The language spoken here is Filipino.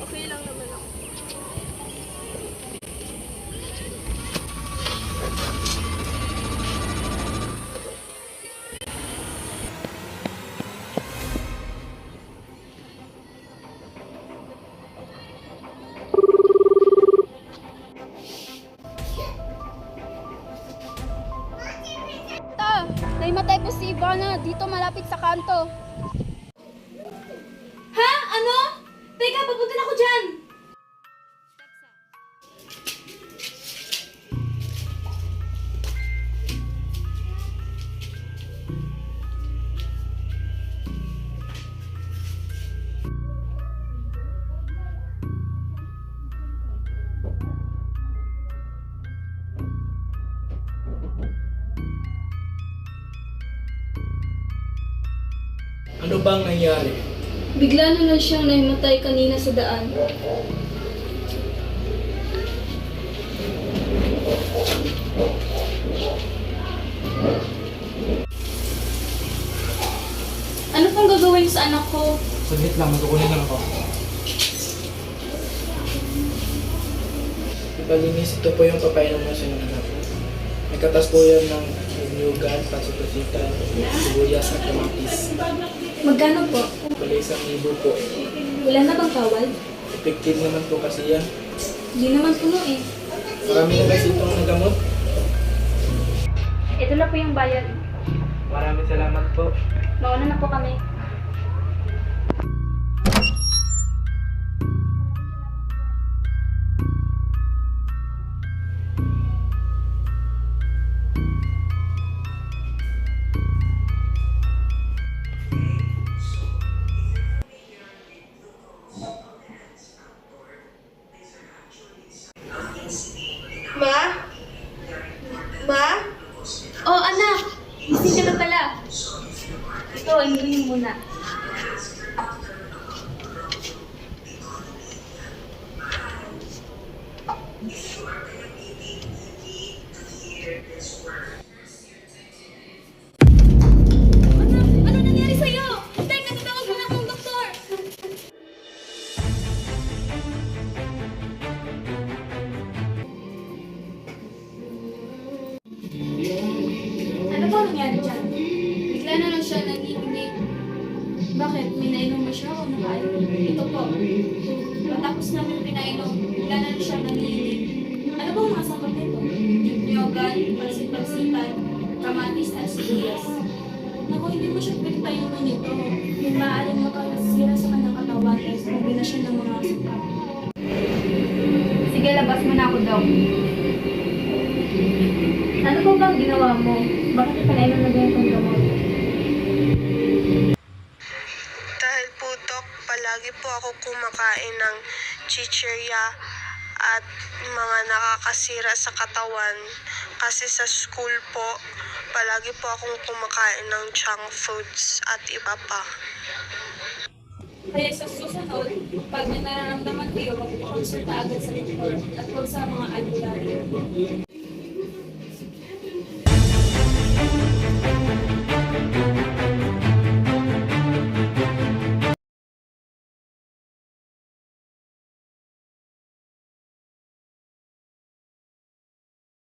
Okay lang naman ako. Naimatay po si Ivana dito malapit sa kanto. Ha? Ano? Teka, papunta na ako dyan! Ano bang nangyari? Bigla na lang siyang naimatay kanina sa daan. Ano pong gagawin sa anak ko? Saglit lang, magkukunin lang ako. Ipalinis, ito po yung papainom mo sa inyo anak. May katas po yan ng nyugan, pasipasitan, sibuyas at kamatis. Magkano po? Bali 1,000 po. Wala na bang kawal? Effective naman po kasi yan. Hindi naman puno eh. Marami na kasi itong nagamot. Ito na po yung bayad. Maraming salamat po. Mauna na po kami. Ma? Ma? Oh, anak! Gising ka na pala. Ito, inumin mo muna. Ano nangyari sa'yo? Teka, tatawag mo na akong doktor! Ano ba nangyari dyan? Bigla na lang siya nanginginig. Bakit? May nainom ba siya o nakainom? Ito po. Matapos namin pinainom, bigla na lang siya nanginginig. Ano ba ang mga sakot nito? Nyogan, pansit-pansitan, kamatis at sibuyas. Naku, hindi mo siya pwede painumin nito. Yung maaaring makasira sa kanyang katawan ay sabi na siya ng mga sakit. Sige, labas mo na ako daw. Ano po bang ginawa mo? Bakit pinainom na ganyan gamot? Dahil po, Dok, palagi po ako kumakain ng chichirya at mga nakakasira sa katawan. Kasi sa school po, palagi po akong kumakain ng junk foods at iba pa. Kaya sa susunod, pag may nararamdaman kayo, magpakonsulta agad sa doktor at huwag sa mga albularyo.